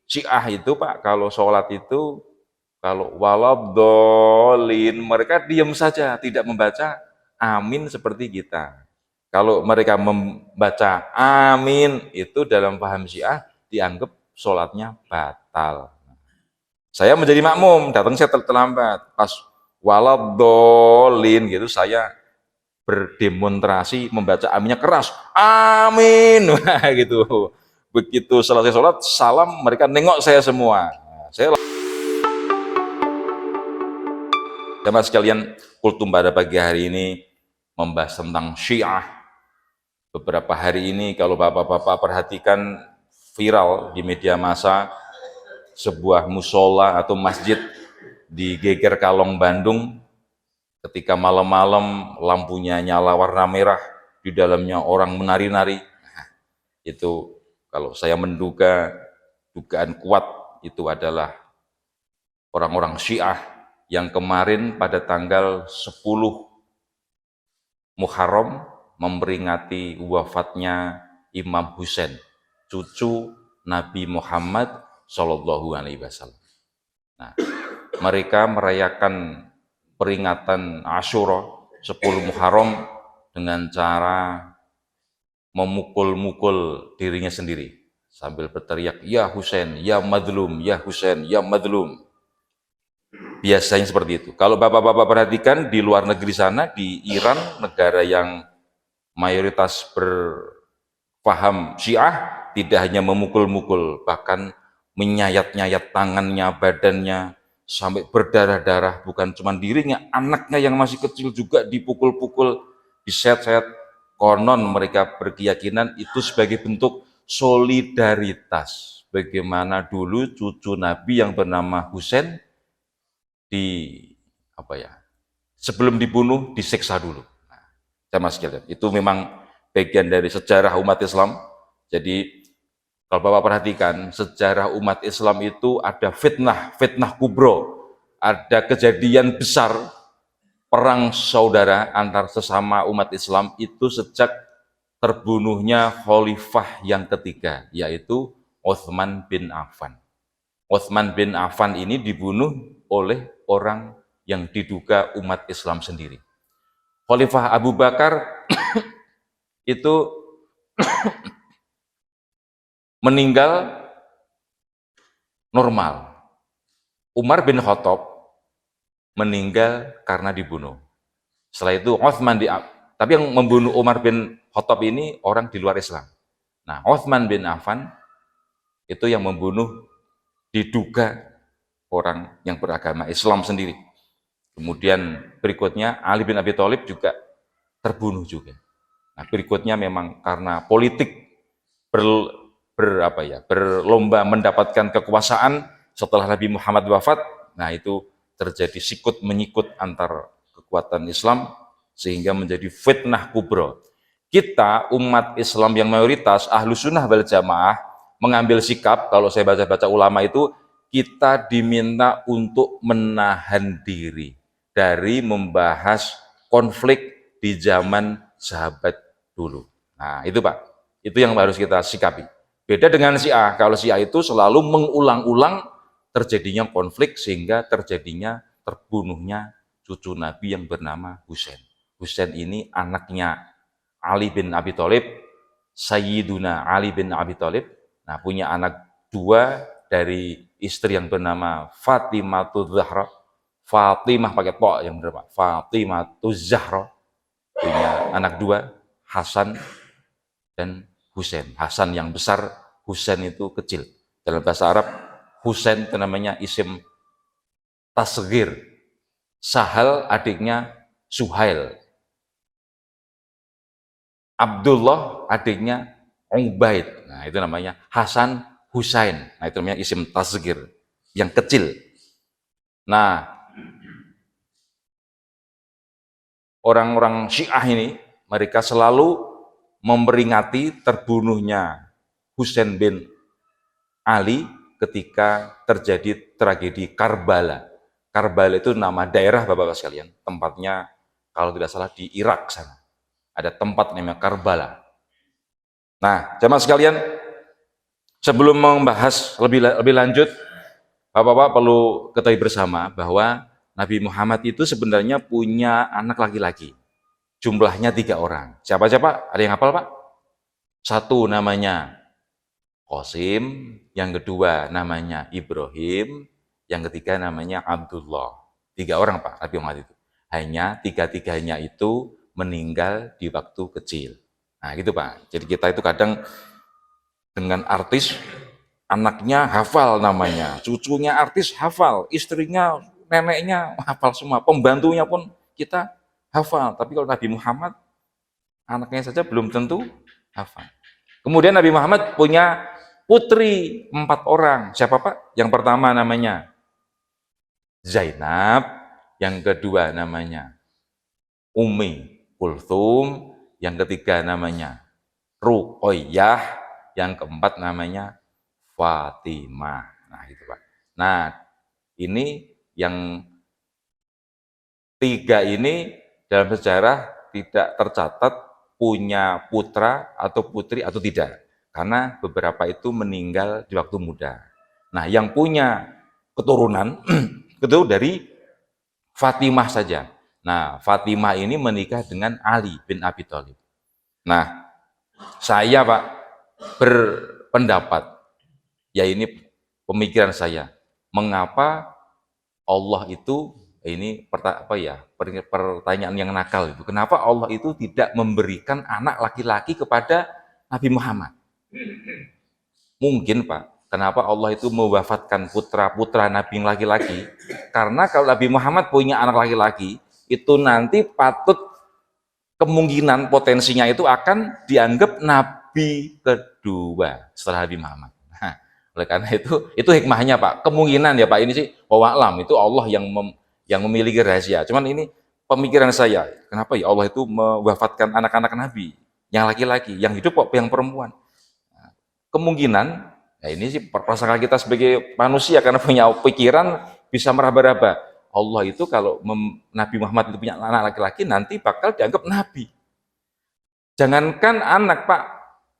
Syiah itu Pak, kalau sholat itu, kalau waladhdallin, mereka diam saja, tidak membaca amin seperti kita. Kalau mereka membaca amin, itu dalam paham Syiah dianggap sholatnya batal. Saya menjadi makmum, datang saya terlambat. Pas waladhdallin gitu, saya berdemonstrasi membaca aminnya keras, amin. Wah, gitu. Begitu selesai sholat, salam, mereka nengok saya semua. Saya Jamaah sekalian, kultum pada pagi hari ini membahas tentang Syiah. Beberapa hari ini kalau bapak-bapak perhatikan, viral di media massa sebuah musola atau masjid di Geger Kalong, Bandung. Ketika malam-malam lampunya nyala warna merah, di dalamnya orang menari-nari. Itu kalau saya menduga, dugaan kuat itu adalah orang-orang Syiah yang kemarin pada tanggal 10 Muharram memperingati wafatnya Imam Husain, cucu Nabi Muhammad Shallallahu Alaihi Wasallam. Nah, mereka merayakan peringatan Asyura 10 Muharram dengan cara memukul-mukul dirinya sendiri sambil berteriak, ya Husain, ya madlum, ya Husain, ya madlum. Biasanya seperti itu. Kalau bapak-bapak perhatikan di luar negeri sana, di Iran, negara yang mayoritas berpaham Syiah, tidak hanya memukul-mukul, bahkan menyayat-nyayat tangannya, badannya, sampai berdarah-darah. Bukan cuma dirinya, anaknya yang masih kecil juga dipukul-pukul, diset-set. Konon mereka berkeyakinan itu sebagai bentuk solidaritas. Bagaimana dulu cucu Nabi yang bernama Husain di sebelum dibunuh disiksa dulu. Nah, jamaah sekalian, itu memang bagian dari sejarah umat Islam. Jadi kalau Bapak perhatikan, sejarah umat Islam itu ada fitnah kubro, ada kejadian besar perang saudara antar sesama umat Islam itu sejak terbunuhnya khalifah yang ketiga, yaitu Utsman bin Affan. Utsman bin Affan ini dibunuh oleh orang yang diduga umat Islam sendiri. Khalifah Abu Bakar itu meninggal normal. Umar bin Khattab meninggal karena dibunuh. Setelah itu tapi yang membunuh Umar bin Khattab ini orang di luar Islam. Nah, Utsman bin Affan itu yang membunuh diduga orang yang beragama Islam sendiri. Kemudian berikutnya Ali bin Abi Thalib juga terbunuh juga. Nah, berikutnya memang karena politik berlomba mendapatkan kekuasaan setelah Nabi Muhammad wafat, nah itu terjadi sikut menyikut antar kekuatan Islam sehingga menjadi fitnah kubro. Kita umat Islam yang mayoritas ahlu sunnah wal jamaah mengambil sikap, kalau saya baca-baca ulama itu, kita diminta untuk menahan diri dari membahas konflik di zaman sahabat dulu. Nah itu Pak, itu yang harus kita sikapi. Beda dengan Syiah, kalau Syiah itu selalu mengulang-ulang terjadinya konflik sehingga terbunuhnya cucu Nabi yang bernama Husain. Husain ini anaknya Ali bin Abi Thalib, Sayyiduna Ali bin Abi Thalib. Nah, punya anak dua dari istri yang bernama Fatimah Zahra. Fatimah pakai po yang benar Pak. Fatimah Zahra punya anak dua, Hasan dan Husain. Hasan yang besar, Husain itu kecil. Dalam bahasa Arab, Husain itu namanya isim tasghir. Sahal adiknya Suhail. Abdullah adiknya Ubaid. Nah, itu namanya Hasan Husain. Nah, itu namanya isim tasghir yang kecil. Nah, orang-orang Syiah ini mereka selalu memperingati terbunuhnya Husain bin Ali ketika terjadi tragedi Karbala. Karbala itu nama daerah Bapak-Bapak sekalian, tempatnya kalau tidak salah di Irak sana. Ada tempat namanya Karbala. Nah, jemaah sekalian, Sebelum membahas lebih lanjut, Bapak-bapak perlu ketahui bersama bahwa Nabi Muhammad itu sebenarnya punya anak laki-laki. Jumlahnya 3 orang. Siapa-siapa? Ada yang hafal, Pak? Satu namanya Qasim, yang kedua namanya Ibrahim, yang ketiga namanya Abdullah. 3 orang, Pak, Nabi Muhammad itu. Hanya 3-tiganya itu meninggal di waktu kecil. Nah, gitu, Pak. Jadi kita itu kadang dengan artis, anaknya hafal namanya, cucunya artis hafal, istrinya, neneknya hafal semua, pembantunya pun kita hafal. Tapi kalau Nabi Muhammad, anaknya saja belum tentu hafal. Kemudian Nabi Muhammad punya putri 4 orang. Siapa, Pak? Yang pertama namanya Zainab, yang kedua namanya Ummi Kulthum, yang ketiga namanya Ruqayyah, yang keempat namanya Fatimah. Nah, itu, Pak. Nah, ini yang 3 ini dalam sejarah tidak tercatat punya putra atau putri atau tidak. Karena beberapa itu meninggal di waktu muda. Nah, yang punya keturunan itu dari Fatimah saja. Nah, Fatimah ini menikah dengan Ali bin Abi Thalib. Nah, saya, Pak, berpendapat, ya ini pemikiran saya, mengapa Allah itu, ini pertanyaan yang nakal itu, kenapa Allah itu tidak memberikan anak laki-laki kepada Nabi Muhammad? Mungkin, Pak, kenapa Allah itu mewafatkan putra-putra Nabi yang laki-laki? Karena kalau Nabi Muhammad punya anak laki-laki, itu nanti patut kemungkinan potensinya itu akan dianggap Nabi kedua setelah Nabi Muhammad. Nah, oleh karena itu hikmahnya, Pak. Kemungkinan ya, Pak, ini sih wallahu itu Allah yang memiliki rahasia. Cuman ini pemikiran saya, kenapa ya Allah itu mewafatkan anak-anak Nabi yang laki-laki, yang hidup kok yang perempuan? Nah, kemungkinan, ya ini sih prasangka kita sebagai manusia karena punya pikiran bisa meraba-raba. Allah itu kalau Nabi Muhammad itu punya anak laki-laki nanti bakal dianggap Nabi. Jangankan anak, Pak,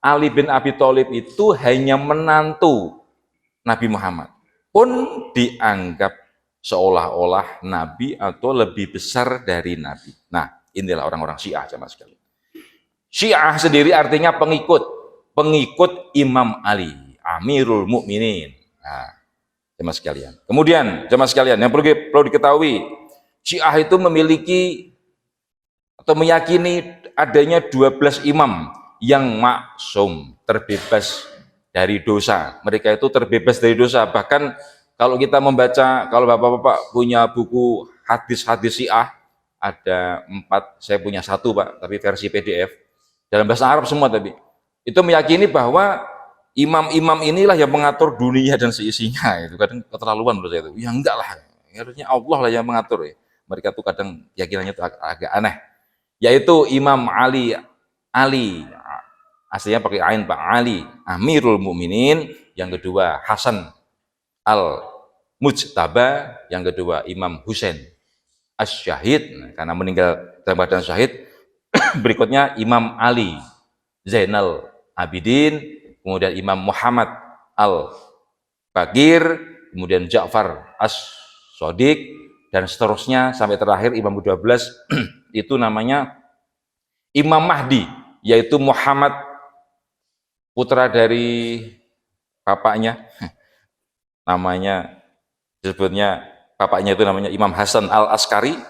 Ali bin Abi Thalib itu hanya menantu Nabi Muhammad pun dianggap seolah-olah Nabi atau lebih besar dari Nabi. Nah, inilah orang-orang Syiah, jamaah sekalian. Syiah sendiri artinya pengikut Imam Ali, Amirul Mukminin. Nah, jemaah sekalian. Kemudian, jemaah sekalian, yang perlu diketahui, Syiah itu memiliki atau meyakini adanya 12 imam yang maksum, terbebas dari dosa. Mereka itu terbebas dari dosa. Bahkan kalau kita membaca, kalau Bapak-bapak punya buku hadis-hadis Syiah, ada 4, saya punya 1, Pak, tapi versi PDF, dalam bahasa Arab semua tapi. Itu meyakini bahwa imam-imam inilah yang mengatur dunia dan seisinya. Itu kadang keterlaluan menurut saya itu. Ya enggak lah, harusnya Allah lah yang mengatur ya. Mereka tuh kadang keyakinannya itu agak aneh. Yaitu Imam Ali, aslinya pakai ain, Pak, Ali, Amirul Mukminin, yang kedua Hasan Al-Mujtaba, yang kedua Imam Husain Asy-Syahid, karena meninggal dalam keadaan syahid. Berikutnya Imam Ali Zainal Abidin, kemudian Imam Muhammad Al-Baqir, kemudian Ja'far As-Shadiq, dan seterusnya sampai terakhir Imam ke-12 itu namanya Imam Mahdi, yaitu Muhammad, putra dari bapaknya, namanya disebutnya bapaknya itu namanya Imam Hasan Al-Askari.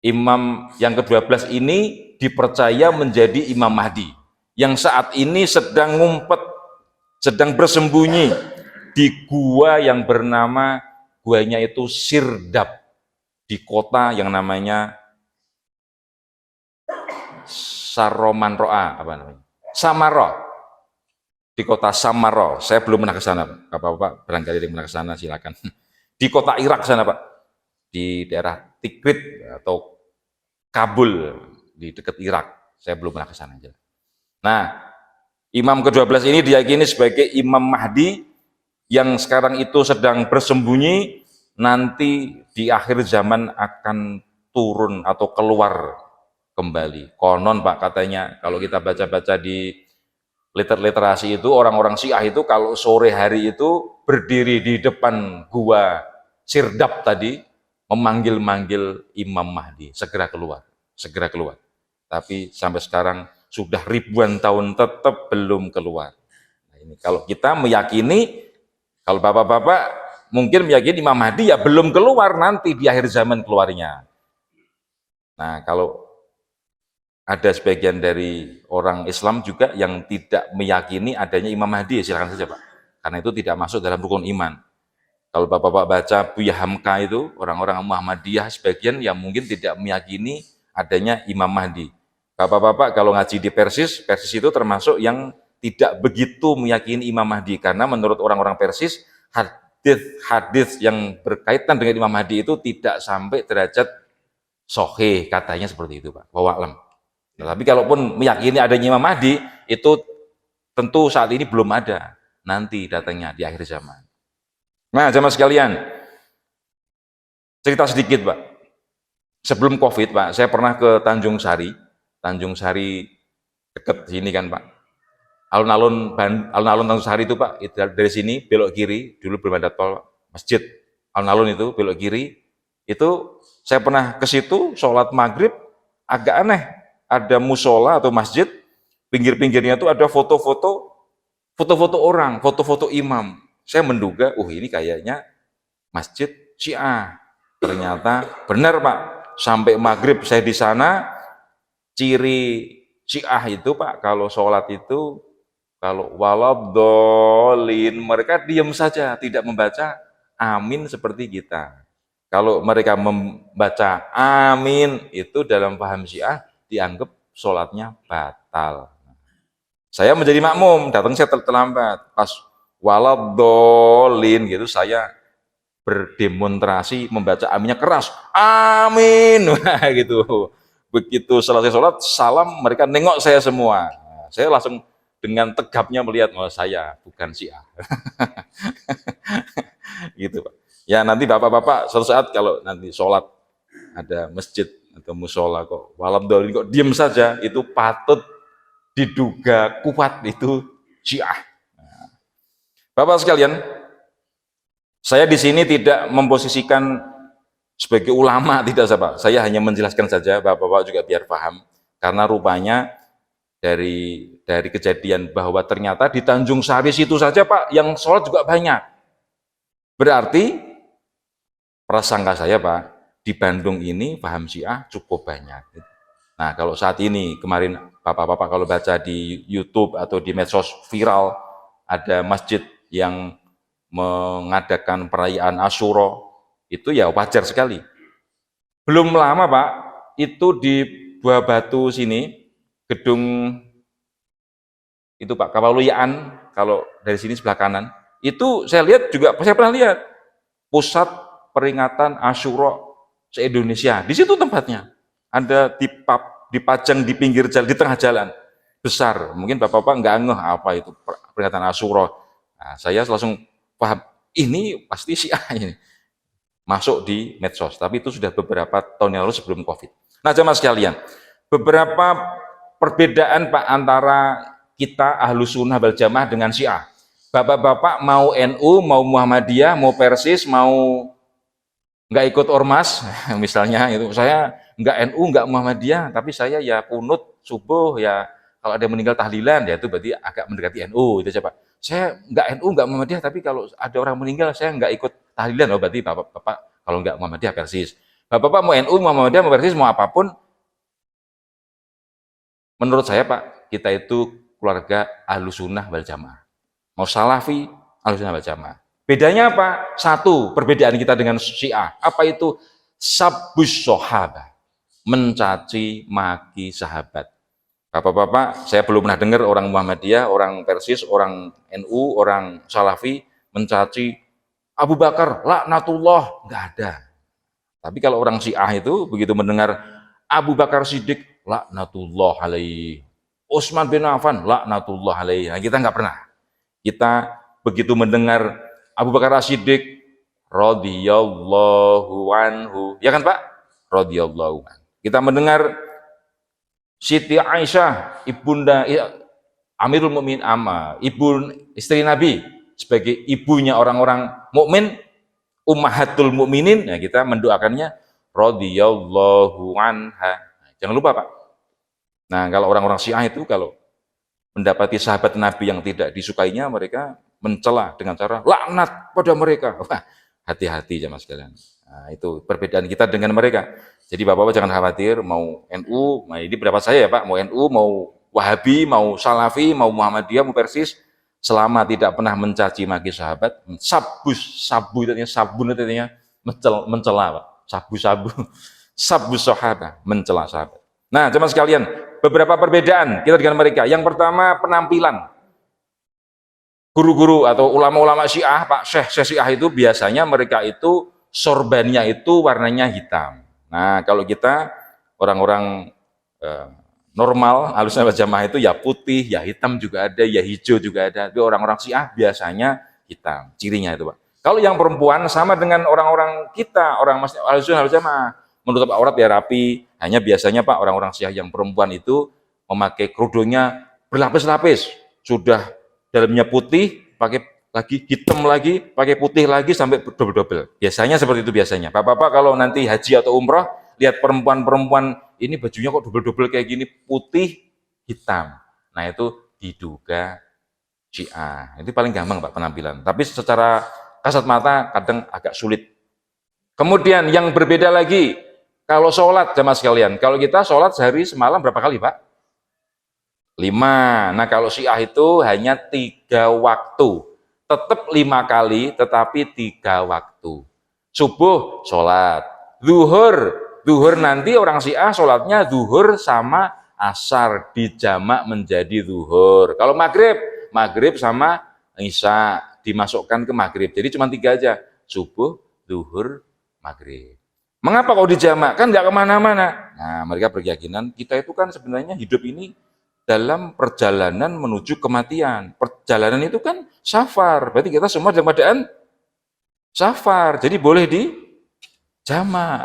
Imam yang ke-12 ini dipercaya menjadi Imam Mahdi, yang saat ini sedang ngumpet, sedang bersembunyi di gua yang bernama, guanya itu Sirdab, di kota yang namanya Samaro, di kota Samaro. Saya belum pernah ke sana, Bapak-bapak barangkali yang pernah ke sana silakan. Di kota Irak sana, Pak, di daerah Tikrit atau Kabul, di dekat Irak. Saya belum pernah ke sana. Nah, Imam ke-12 ini diyakini sebagai Imam Mahdi yang sekarang itu sedang bersembunyi, nanti di akhir zaman akan turun atau keluar kembali. Konon, Pak, katanya kalau kita baca-baca di literasi itu, orang-orang Syiah itu kalau sore hari itu berdiri di depan gua Sirdap tadi, memanggil-manggil Imam Mahdi, segera keluar, segera keluar. Tapi sampai sekarang sudah ribuan tahun tetap belum keluar. Nah, ini kalau kita meyakini, kalau bapak-bapak mungkin meyakini Imam Mahdi ya belum keluar, nanti di akhir zaman keluarnya. Nah, kalau ada sebagian dari orang Islam juga yang tidak meyakini adanya Imam Mahdi, ya silakan saja Pak. Karena itu tidak masuk dalam rukun iman. Kalau Bapak-Bapak baca Buya Hamka itu, orang-orang Muhammadiyah sebagian yang mungkin tidak meyakini adanya Imam Mahdi. Bapak-Bapak kalau ngaji di Persis, Persis itu termasuk yang tidak begitu meyakini Imam Mahdi. Karena menurut orang-orang Persis, hadis yang berkaitan dengan Imam Mahdi itu tidak sampai derajat sahih, katanya seperti itu Pak. Wallahu a'lam. Tapi kalaupun meyakini adanya Imam Mahdi, itu tentu saat ini belum ada. Nanti datangnya di akhir zaman. Nah, jamaah sekalian, cerita sedikit Pak. Sebelum COVID Pak, saya pernah ke Tanjung Sari dekat sini kan Pak. Alun-alun Tanjung Sari itu Pak, dari sini belok kiri, dulu belum ada tol, masjid alun-alun itu belok kiri, itu saya pernah ke situ sholat maghrib, agak aneh, ada musola atau masjid, pinggir-pinggirnya itu ada foto-foto orang, foto-foto imam. Saya menduga, ini kayaknya masjid Syiah. Ternyata benar Pak, sampai maghrib saya di sana, ciri Syiah itu Pak, kalau sholat itu, kalau waladhdallin, mereka diam saja, tidak membaca amin seperti kita. Kalau mereka membaca amin, itu dalam paham Syiah, dianggap sholatnya batal. Saya menjadi makmum, datang saya terlambat. Pas waladhdallin gitu, saya berdemonstrasi membaca aminnya keras. Amin, gitu. Begitu selesai sholat, salam, mereka nengok saya semua. Saya langsung dengan tegapnya melihat, saya bukan Syiah. Gitu Pak. Ya nanti bapak-bapak suatu saat kalau nanti sholat ada masjid atau musola kok waladhdallin kok diem saja, itu patut diduga kuat itu Syiah. Bapak sekalian, saya di sini tidak memposisikan sebagai ulama, tidak Pak. Saya hanya menjelaskan saja, bapak-bapak juga biar paham. Karena rupanya dari kejadian bahwa ternyata di Tanjung Sari situ saja Pak, yang sholat juga banyak. Berarti prasangka saya Pak, di Bandung ini paham Syiah cukup banyak. Nah kalau saat ini, kemarin bapak-bapak kalau baca di YouTube atau di medsos viral, ada masjid yang mengadakan perayaan Asyura, itu ya wajar sekali. Belum lama Pak, itu di Buah Batu sini, gedung itu Pak, Kawaluyaan, kalau dari sini sebelah kanan, itu saya lihat juga, saya pernah lihat, pusat peringatan Asyura se-Indonesia. Di situ tempatnya. Ada dipajang di pinggir jalan, di tengah jalan. Besar. Mungkin bapak-bapak nggak ngeh apa itu peringatan Asyura. Nah, saya langsung paham, ini pasti Syiah ini. Masuk di medsos. Tapi itu sudah beberapa tahun yang lalu sebelum COVID. Nah, jamaah sekalian, beberapa perbedaan Pak antara kita Ahlus Sunnah wal Jamaah dengan Syiah. Bapak-bapak mau NU, mau Muhammadiyah, mau Persis, mau nggak ikut ormas, misalnya itu saya nggak NU, nggak Muhammadiyah, tapi saya ya kunut subuh, ya kalau ada yang meninggal tahlilan, ya itu berarti agak mendekati NU, itu siapa? Saya nggak NU, nggak Muhammadiyah, tapi kalau ada orang meninggal saya nggak ikut tahlilan, berarti bapak-bapak kalau nggak Muhammadiyah Persis. Bapak-bapak mau NU, mau Muhammadiyah, mau Persis, mau apapun, menurut saya Pak, kita itu keluarga Ahlus Sunnah wal Jamaah. Mau Salafi, Ahlus Sunnah wal Jamaah. Bedanya apa? Satu, perbedaan kita dengan Syiah. Apa itu? Sabbus sahabah. Mencaci maki sahabat. Bapak-bapak, saya belum pernah dengar orang Muhammadiyah, orang Persis, orang NU, orang Salafi mencaci Abu Bakar, laknatullah. Nggak ada. Tapi kalau orang Syiah itu, begitu mendengar Abu Bakar Siddiq, laknatullah alaihi. Utsman bin Affan, laknatullah alaihi. Nah, kita nggak pernah. Kita begitu mendengar Abu Bakar As-Siddiq radhiyallahu anhu, ya kan Pak? Radhiyallahu anhu. Kita mendengar Siti Aisyah, ibunda Amirul Mukminin ibu istri Nabi, sebagai ibunya orang-orang mukmin, ummahatul mukminin, ya kita mendoakannya radhiyallahu anha. Jangan lupa Pak. Nah, kalau orang-orang Syiah itu kalau mendapati sahabat Nabi yang tidak disukainya, mereka mencela dengan cara laknat pada mereka. Wah, hati-hati jamaah sekalian. Nah, itu perbedaan kita dengan mereka. Jadi Bapak-Bapak jangan khawatir, mau NU, nah ini pendapat saya ya Pak, mau NU, mau Wahabi, mau Salafi, mau Muhammadiyah, mau Persis, selama tidak pernah mencaci maki sahabat, sabu itu artinya sabun itu artinya mencela Pak, sabu sahabat, mencela sahabat. Nah, jemaah sekalian, beberapa perbedaan kita dengan mereka. Yang pertama, penampilan. Guru-guru atau ulama-ulama Syiah, Pak Syekh Syiah itu biasanya mereka itu sorbannya itu warnanya hitam. Nah, kalau kita orang-orang normal, Ahlussunnah wal Jamaah itu ya putih, ya hitam juga ada, ya hijau juga ada. Tapi orang-orang Syiah biasanya hitam, cirinya itu Pak. Kalau yang perempuan sama dengan orang-orang kita, orang Ahlussunnah wal Jamaah, menutup aurat ya rapi. Hanya biasanya Pak orang-orang Syiah yang perempuan itu memakai kerudungnya berlapis-lapis, sudah dalamnya putih, pakai lagi hitam lagi, pakai putih lagi sampai double-double. Biasanya seperti itu biasanya. Bapak-bapak kalau nanti haji atau umroh lihat perempuan-perempuan ini bajunya kok double-double kayak gini, putih hitam. Nah, itu diduga Syiah. Itu paling gampang Pak penampilan. Tapi secara kasat mata kadang agak sulit. Kemudian yang berbeda lagi, kalau sholat jamaah sekalian, kalau kita sholat sehari semalam berapa kali Pak? 5. Nah, kalau Syiah itu hanya 3 waktu. Tetap 5 kali, tetapi 3 waktu. Subuh sholat, zuhur nanti orang Syiah sholatnya zuhur sama asar, dijamak menjadi zuhur. Kalau maghrib sama isya dimasukkan ke maghrib. Jadi cuma 3 aja, subuh, zuhur, maghrib. Mengapa kau dijamak? Kan nggak kemana-mana. Nah, mereka berkeyakinan kita itu kan sebenarnya hidup ini dalam perjalanan menuju kematian. Perjalanan itu kan safar, berarti kita semua dalam keadaan safar. Jadi boleh dijamak,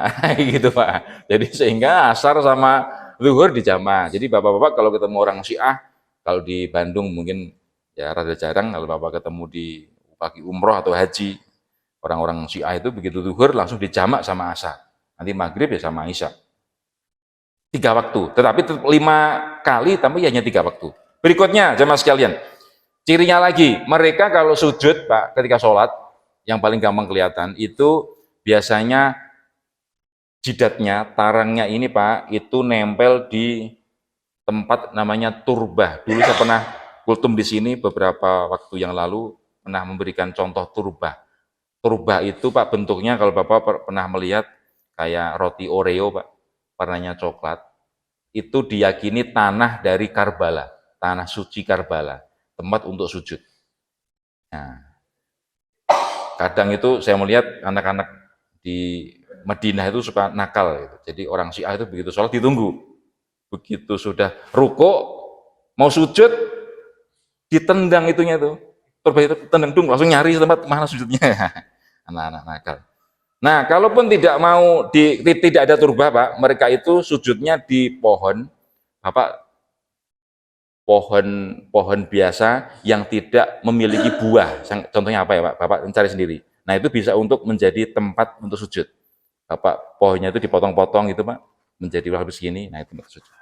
gitu Pak. Jadi sehingga asar sama zuhur dijamak. Jadi bapak-bapak kalau ketemu orang Syiah, kalau di Bandung mungkin ya rada jarang kalau bapak ketemu di pagi umroh atau haji, orang-orang Syiah itu begitu zuhur langsung dijamak sama asar. Nanti maghrib ya sama isya. 3 waktu, tetapi 5 kali tapi hanya 3 waktu. Berikutnya jemaah sekalian, cirinya lagi, mereka kalau sujud Pak ketika sholat, yang paling gampang kelihatan itu biasanya jidatnya, tarangnya ini Pak, itu nempel di tempat namanya turbah. Dulu saya pernah kultum di sini beberapa waktu yang lalu, pernah memberikan contoh turbah. Turbah itu Pak bentuknya kalau Bapak pernah melihat kayak roti Oreo Pak, warnanya coklat, itu diyakini tanah dari Karbala, tanah suci Karbala, tempat untuk sujud. Nah, kadang itu saya melihat anak-anak di Madinah itu suka nakal, gitu. Jadi orang Syiah itu begitu sholat ditunggu, begitu sudah rukuk mau sujud ditendang itunya itu, tendang dung langsung nyari tempat mana sujudnya. Anak-anak nakal. Nah, kalaupun tidak mau tidak ada turbah Pak, mereka itu sujudnya di pohon, Bapak, pohon biasa yang tidak memiliki buah. Contohnya apa ya Pak? Bapak mencari sendiri. Nah, itu bisa untuk menjadi tempat untuk sujud. Bapak, pohonnya itu dipotong-potong gitu Pak, menjadi habis segini. Nah, itu tempat sujud.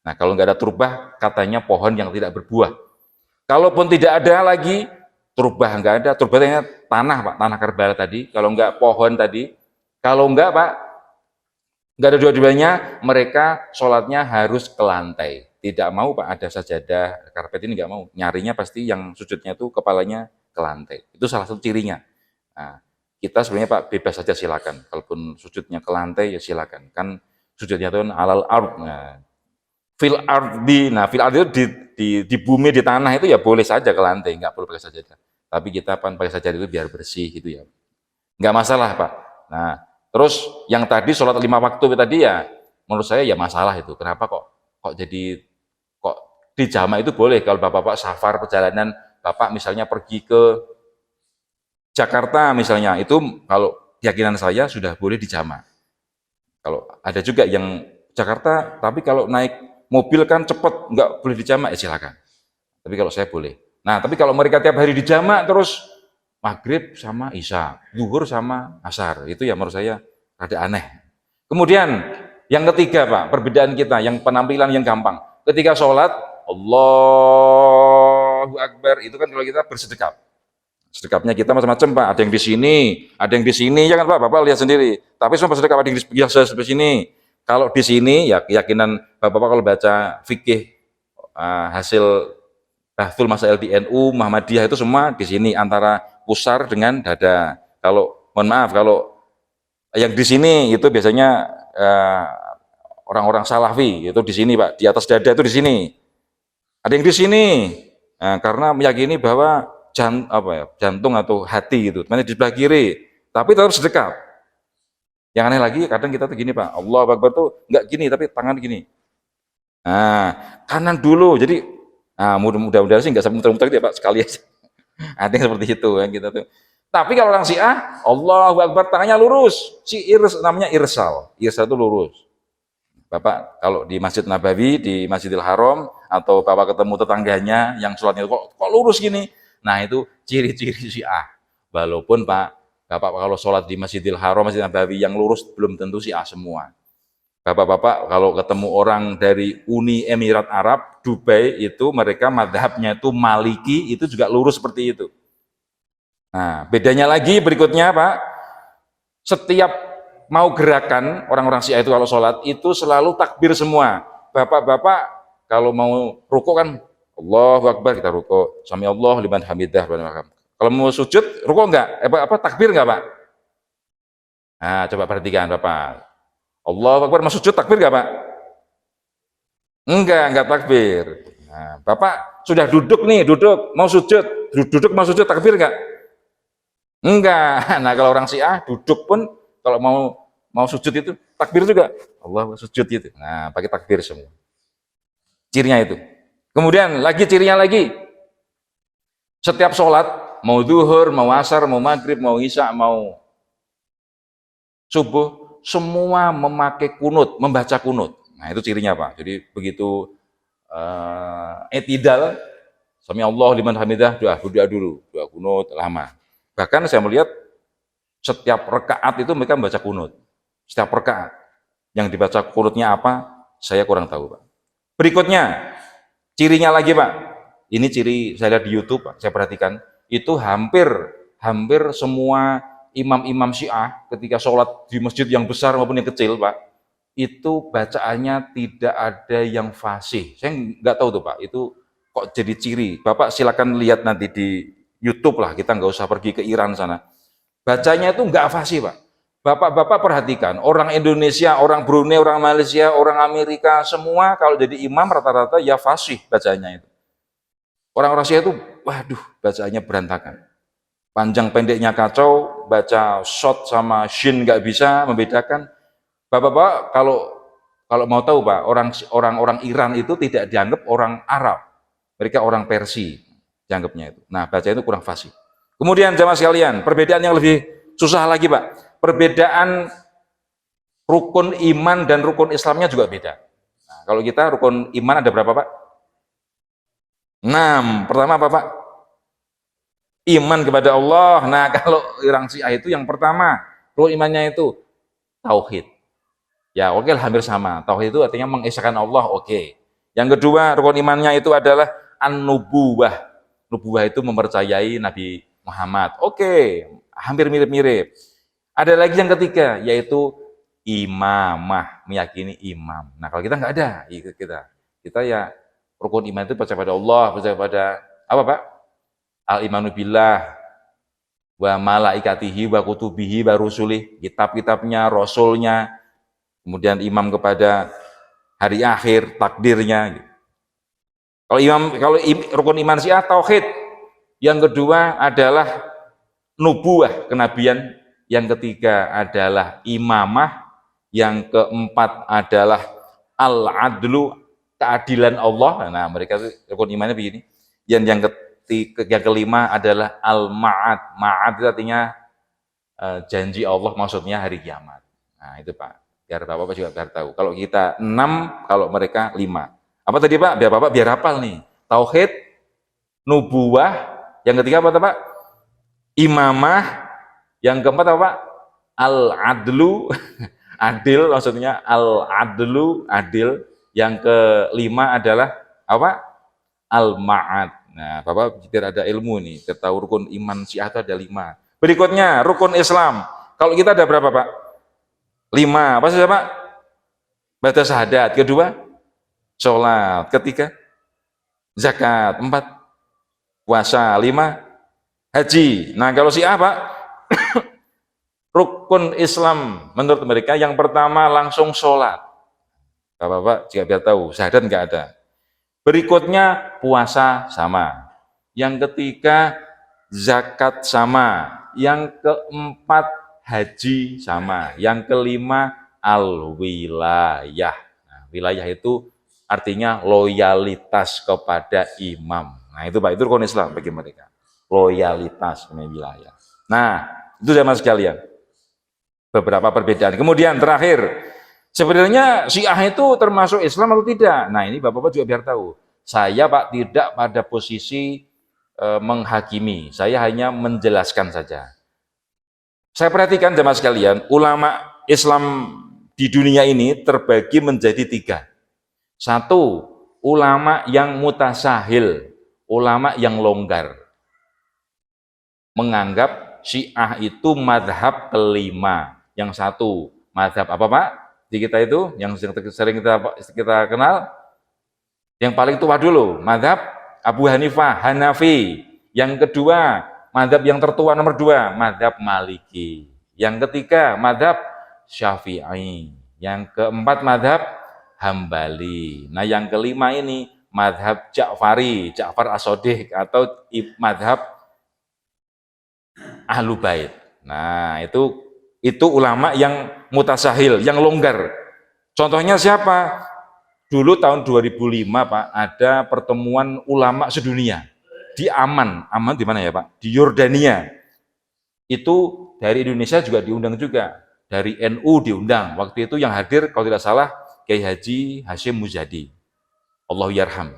Nah, kalau nggak ada turbah, katanya pohon yang tidak berbuah. Kalaupun tidak ada lagi turbah, nggak ada, turbahnya tanah Pak, tanah Karbala tadi. Kalau nggak pohon tadi, kalau nggak Pak, nggak ada dua-duanya, mereka sholatnya harus ke lantai. Tidak mau Pak ada sajadah, karpet ini nggak mau. Nyarinya pasti yang sujudnya itu kepalanya ke lantai. Itu salah satu cirinya. Nah, kita sebenarnya Pak bebas saja silakan. Kalaupun sujudnya ke lantai ya silakan. Kan sujudnya itu alal ard. Nah, fil ardi, nah fil ardi itu di bumi, di tanah itu ya boleh saja ke lantai, nggak perlu pakai sajadah. Tapi kita pakai sajadah itu biar bersih gitu ya, nggak masalah Pak. Nah, terus yang tadi sholat 5 waktu tadi ya, menurut saya ya masalah itu. Kenapa kok jadi kok dijamak itu boleh kalau bapak-bapak safar perjalanan, bapak misalnya pergi ke Jakarta misalnya, itu kalau keyakinan saya sudah boleh dijamak. Kalau ada juga yang Jakarta, tapi kalau naik mobil kan cepat, nggak boleh dijamak, ya silakan. Tapi kalau saya boleh. Nah, tapi kalau mereka tiap hari dijamak terus maghrib sama isya, zuhur sama asar, itu ya menurut saya rada aneh. Kemudian yang ketiga Pak, perbedaan kita, yang penampilan yang gampang. Ketika sholat, Allahu Akbar, itu kan kalau kita bersedekap. Sedekapnya kita macam-macam Pak, ada yang di sini, ada yang di sini, ya kan Pak, Bapak lihat sendiri. Tapi semua bersedekap ada yang di sini. Kalau di sini, ya keyakinan Bapak kalau baca fikih hasil Bahtul Masail di NU, Muhammadiyah itu semua di sini antara pusar dengan dada. Kalau mohon maaf, kalau yang di sini itu biasanya orang-orang Salafi itu di sini Pak, di atas dada itu di sini. Ada yang di sini, karena meyakini bahwa jantung atau hati itu, mana di sebelah kiri, tapi tetap sedekap. Yang aneh lagi kadang kita tuh gini Pak, Allah Akbar tuh nggak gini tapi tangan gini. Nah, kanan dulu, jadi mudah-mudahan sih nggak sampai muter-muter gitu ya Pak, sekali aja. Ada yang seperti itu ya kita tuh. Tapi kalau orang Syiah, Allahu Akbar tangannya lurus. Namanya irsal. Irsal itu lurus. Bapak kalau di Masjid Nabawi, di Masjidil Haram, atau Bapak ketemu tetangganya yang sholatnya kok lurus gini. Nah itu ciri-ciri Syiah. Walaupun Pak, Bapak kalau sholat di Masjidil Haram, Masjid Nabawi yang lurus belum tentu Syiah semua. Bapak-bapak kalau ketemu orang dari Uni Emirat Arab, Dubai itu mereka madhabnya itu Maliki, itu juga lurus seperti itu. Nah bedanya lagi berikutnya Pak, setiap mau gerakan orang-orang Syiah itu kalau sholat itu selalu takbir semua. Bapak-bapak kalau mau ruku kan Allahu Akbar, kita ruku, sami Allah liman hamidah. Kalau mau sujud ruku enggak? Takbir enggak Pak? Nah coba perhatikan Bapak, Allahu Akbar mau sujud takbir enggak Pak? Enggak takbir. Nah, Bapak sudah duduk nih, mau sujud takbir enggak? Enggak. Nah, kalau orang Syiah duduk pun kalau mau sujud itu takbir juga. Allah sujud itu. Nah, pakai takbir semua. Cirinya itu. Kemudian cirinya lagi. Setiap sholat, mau zuhur, mau asar, mau maghrib, mau isya, mau subuh, semua memakai kunut, membaca kunut. Nah, itu cirinya Pak. Jadi begitu etidal, sami Allah liman hamidah, doa dulu, doa kunut lama. Bahkan saya melihat setiap rekaat itu mereka membaca kunut. Setiap rekaat. Yang dibaca kunutnya apa, saya kurang tahu Pak. Berikutnya, cirinya lagi Pak. Ini ciri saya lihat di YouTube Pak, saya perhatikan. Itu hampir semua imam-imam Syiah ketika sholat di masjid yang besar maupun yang kecil Pak, itu bacaannya tidak ada yang fasih. Saya nggak tahu tuh Pak, itu kok jadi ciri. Bapak silakan lihat nanti di YouTube lah, kita nggak usah pergi ke Iran sana. Bacanya itu nggak fasih Pak. Bapak-bapak perhatikan, orang Indonesia, orang Brunei, orang Malaysia, orang Amerika, semua kalau jadi imam rata-rata ya fasih bacanya itu. Orang-orang Syiah itu, waduh, bacaannya berantakan. Panjang pendeknya kacau, baca shot sama shin nggak bisa membedakan. Bapak-bapak kalau mau tahu Pak, orang-orang Iran itu tidak dianggap orang Arab, mereka orang Persia dianggapnya itu. Nah, baca itu kurang fasih. Kemudian jamaah sekalian, perbedaan yang lebih susah lagi Pak, perbedaan rukun iman dan rukun Islamnya juga beda. Nah, kalau kita rukun iman ada berapa Pak? 6. Pertama apa Pak? Iman kepada Allah. Nah, kalau orang Syiah itu yang pertama, rukun imannya itu tauhid. Ya, oke lah, hampir sama. Tauhid itu artinya mengesahkan Allah, oke. Yang kedua, rukun imannya itu adalah an-nubuwah. Nubuwah itu mempercayai Nabi Muhammad. Oke, hampir mirip-mirip. Ada lagi yang ketiga, yaitu imamah, meyakini imam. Nah, kalau kita nggak ada, kita ya rukun iman itu percaya pada Allah, percaya pada apa Pak? Al-imanu billah wa malaikatihi wa kutubihi wa rusulih, kitab-kitabnya, rasulnya, kemudian imam kepada hari akhir, takdirnya. Kalau rukun iman Syiah tauhid. Yang kedua adalah nubuwah, kenabian. Yang ketiga adalah imamah. Yang keempat adalah al-adlu, keadilan Allah. Nah, mereka rukun imannya begini. Yang kelima adalah al-ma'ad. Ma'ad itu artinya janji Allah, maksudnya hari kiamat. Nah, itu Pak. Biar Bapak juga biar tahu. Kalau kita 6, kalau mereka 5. Apa tadi Pak? Biar Bapak biar hafal nih. Tauhid, nubuwah, yang ketiga apa Pak? Imamah, yang keempat apa Pak? Al-adlu, adil maksudnya, al-adlu, adil. Yang kelima adalah apa? Al-ma'ad. Nah, Bapak tidak ada ilmu nih, kita tahu rukun iman Syiah itu ada 5. Berikutnya, rukun Islam. Kalau kita ada berapa Pak? 5. Apa saja Pak? Baca syahadat. Kedua, sholat. Ketiga, zakat. 4, puasa. 5, haji. Nah, kalau Syiah Pak, rukun Islam menurut mereka yang pertama langsung sholat. Bapak juga biar tahu, syahadat nggak ada. Berikutnya puasa sama. Yang ketiga zakat sama. Yang keempat haji sama. Yang kelima al-wilayah. Nah, wilayah itu artinya loyalitas kepada imam. Nah itu Pak, itu rukun Islam bagi mereka. Loyalitas dengan wilayah. Nah itu sama sekalian. Beberapa perbedaan. Kemudian terakhir, sebenarnya Syiah itu termasuk Islam atau tidak? Nah ini Bapak-Bapak juga biar tahu. Saya Pak tidak pada posisi menghakimi, saya hanya menjelaskan saja. Saya perhatikan jemaah sekalian, ulama Islam di dunia ini terbagi menjadi 3. 1, ulama yang mutasahil, ulama yang longgar. Menganggap Syiah itu madhab kelima. Yang 1, madhab apa Pak? Di kita itu, yang sering kita kenal, yang paling tua dulu, madhab Abu Hanifah, Hanafi. Yang kedua, madhab yang tertua nomor 2, madhab Maliki. Yang ketiga, madhab Syafi'i. Yang keempat, madhab Hambali. Nah yang kelima ini, madhab Ja'fari, Ja'far As-Shadiq, atau madhab Ahlu Bait. Nah itu ulama yang mutasahil, yang longgar. Contohnya siapa? Dulu tahun 2005 Pak, ada pertemuan ulama sedunia di Aman di mana ya Pak? Di Yordania. Itu dari Indonesia juga diundang juga, dari NU diundang. Waktu itu yang hadir kalau tidak salah Kiai Haji Hashim Muzadi, Allahu yarham.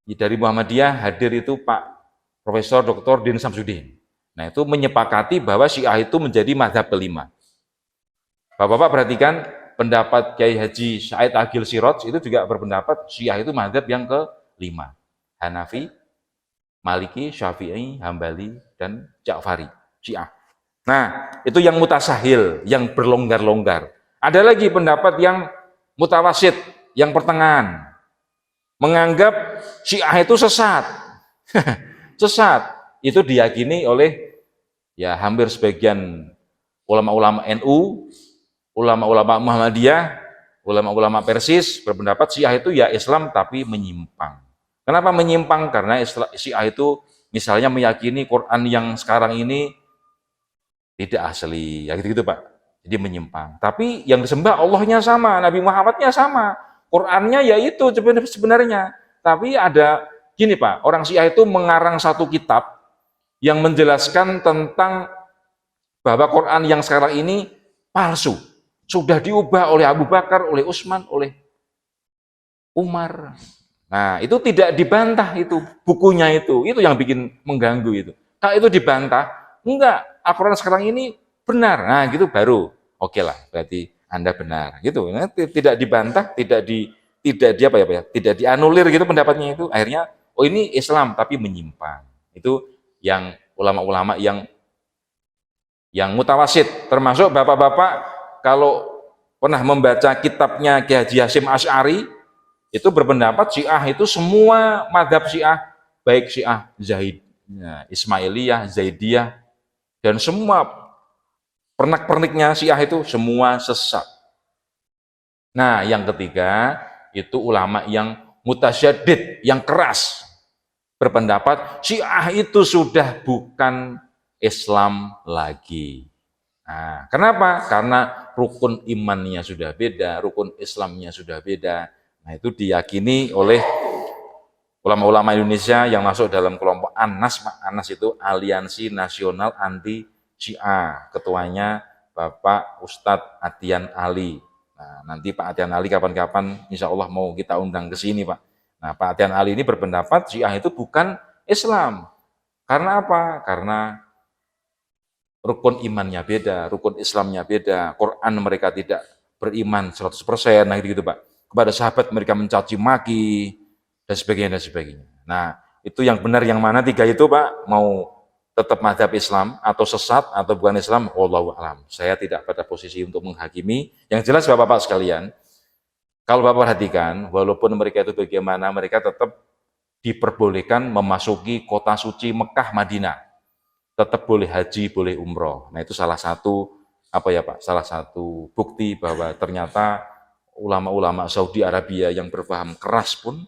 Dari Muhammadiyah hadir itu Pak Profesor Dr. Din Samsudin. Nah itu menyepakati bahwa Syiah itu menjadi mazhab kelima. Bapak-bapak perhatikan, pendapat Kiai Haji Said Agil Siraj itu juga berpendapat Syiah itu mazhab yang ke-5. Hanafi, Maliki, Syafi'i, Hambali, dan Ja'fari, Syiah. Nah, itu yang mutasahil, yang berlonggar-longgar. Ada lagi pendapat yang mutawasid, yang pertengahan. Menganggap Syiah itu sesat. Sesat. Itu diyakini oleh ya hampir sebagian ulama-ulama NU, ulama-ulama Muhammadiyah, ulama-ulama Persis berpendapat Syiah itu ya Islam tapi menyimpang. Kenapa menyimpang? Karena Syiah itu misalnya meyakini Quran yang sekarang ini tidak asli, ya gitu-gitu Pak. Jadi menyimpang. Tapi yang disembah Allahnya sama, Nabi Muhammadnya sama, Qurannya ya itu sebenarnya. Tapi ada gini Pak, orang Syiah itu mengarang satu kitab yang menjelaskan tentang bahwa Quran yang sekarang ini palsu. Sudah diubah oleh Abu Bakar, oleh Utsman, oleh Umar. Nah, itu tidak dibantah itu bukunya itu yang bikin mengganggu itu. Kalau itu dibantah, enggak, Al-Quran sekarang ini benar. Nah, gitu baru oke lah, berarti Anda benar. Gitu. Nah, tidak dibantah, tidak tidak dianulir gitu pendapatnya itu. Akhirnya oh ini Islam tapi menyimpang. Itu yang ulama-ulama yang mutawasid, termasuk bapak-bapak kalau pernah membaca kitabnya Kiai Haji Hashim Asy'ari, itu berpendapat Syiah itu semua madhab Syiah, baik Syiah Ismailiyah, Zaidiyah, dan semua pernak-perniknya Syiah itu semua sesat. Nah, yang ketiga itu ulama yang mutasyaddid, yang keras, berpendapat Syiah itu sudah bukan Islam lagi. Nah, kenapa? Karena rukun imannya sudah beda, rukun Islamnya sudah beda. Nah, itu diyakini oleh ulama-ulama Indonesia yang masuk dalam kelompok ANAS. ANAS itu Aliansi Nasional Anti Syiah. Ketuanya Bapak Ustadz Adian Ali. Nah, nanti Pak Adian Ali kapan-kapan insya Allah mau kita undang ke sini Pak. Nah, Pak Adian Ali ini berpendapat Syiah itu bukan Islam. Karena apa? Karena rukun imannya beda, rukun Islamnya beda, Quran mereka tidak beriman 100%, nah gitu Pak. Kepada sahabat mereka mencaci maki, dan sebagainya, dan sebagainya. Nah, itu yang benar yang mana tiga itu Pak? Mau tetap mazhab Islam, atau sesat, atau bukan Islam, wallahu alam. Saya tidak pada posisi untuk menghakimi. Yang jelas Bapak-Bapak sekalian, kalau Bapak perhatikan, walaupun mereka itu bagaimana, mereka tetap diperbolehkan memasuki kota suci Mekah, Madinah. Tetap boleh haji, boleh umroh. Nah itu salah satu apa ya Pak? Salah satu bukti bahwa ternyata ulama-ulama Saudi Arabia yang berpaham keras pun,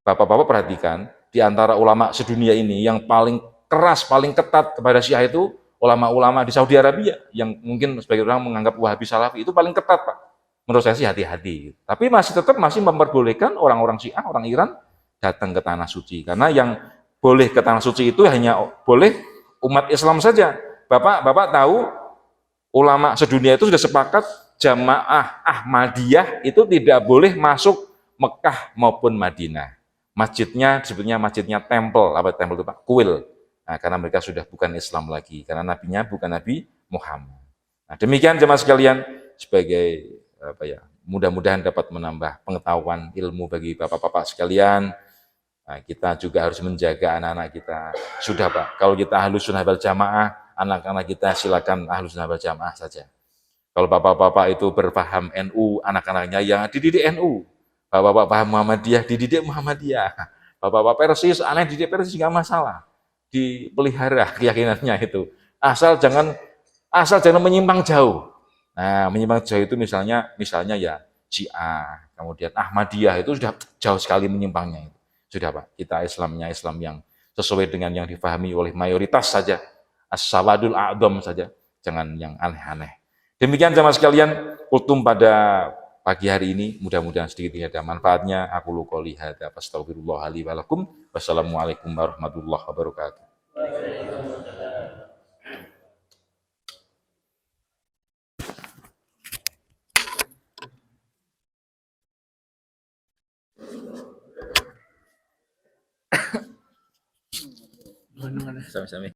Bapak-bapak perhatikan, di antara ulama sedunia ini yang paling keras, paling ketat kepada Syiah itu ulama-ulama di Saudi Arabia yang mungkin sebagai orang menganggap Wahabi Salafi itu paling ketat Pak. Menurut saya sih hati-hati. Tapi masih tetap masih memperbolehkan orang-orang Syiah, orang Iran datang ke tanah suci. Karena yang boleh ke tanah suci itu hanya boleh umat Islam saja. Bapak tahu ulama sedunia itu sudah sepakat jamaah Ahmadiyah itu tidak boleh masuk Mekah maupun Madinah. Masjidnya disebutnya masjidnya tempel, apa tempel itu Pak? Kuil. Nah, karena mereka sudah bukan Islam lagi, karena nabinya bukan Nabi Muhammad. Nah, demikian jemaah sekalian sebagai apa ya, mudah-mudahan dapat menambah pengetahuan ilmu bagi bapak-bapak sekalian. Nah, kita juga harus menjaga anak-anak kita. Sudah Pak, kalau kita Ahlus Sunnah wal Jamaah, anak-anak kita silakan Ahlus Sunnah wal Jamaah saja. Kalau bapak-bapak itu berpaham NU, anak-anaknya yang dididik NU. Bapak-bapak paham Muhammadiyah, dididik Muhammadiyah. Bapak-bapak Persis, anak dididik Persis nggak masalah. Dipelihara keyakinannya itu. Asal jangan menyimpang jauh. Nah, menyimpang jauh itu misalnya ya Syiah, kemudian Ahmadiyah itu sudah jauh sekali menyimpangnya itu. Sudah Pak, kita Islamnya Islam yang sesuai dengan yang difahami oleh mayoritas saja. As-sawadul a'dham saja, jangan yang aneh-aneh. Demikian jamaah sekalian, kultum pada pagi hari ini, mudah-mudahan sedikit ada manfaatnya. Aku qouli hadza fastaghfirullah li wa lakum. Wassalamualaikum warahmatullahi wabarakatuh. Sami-sami.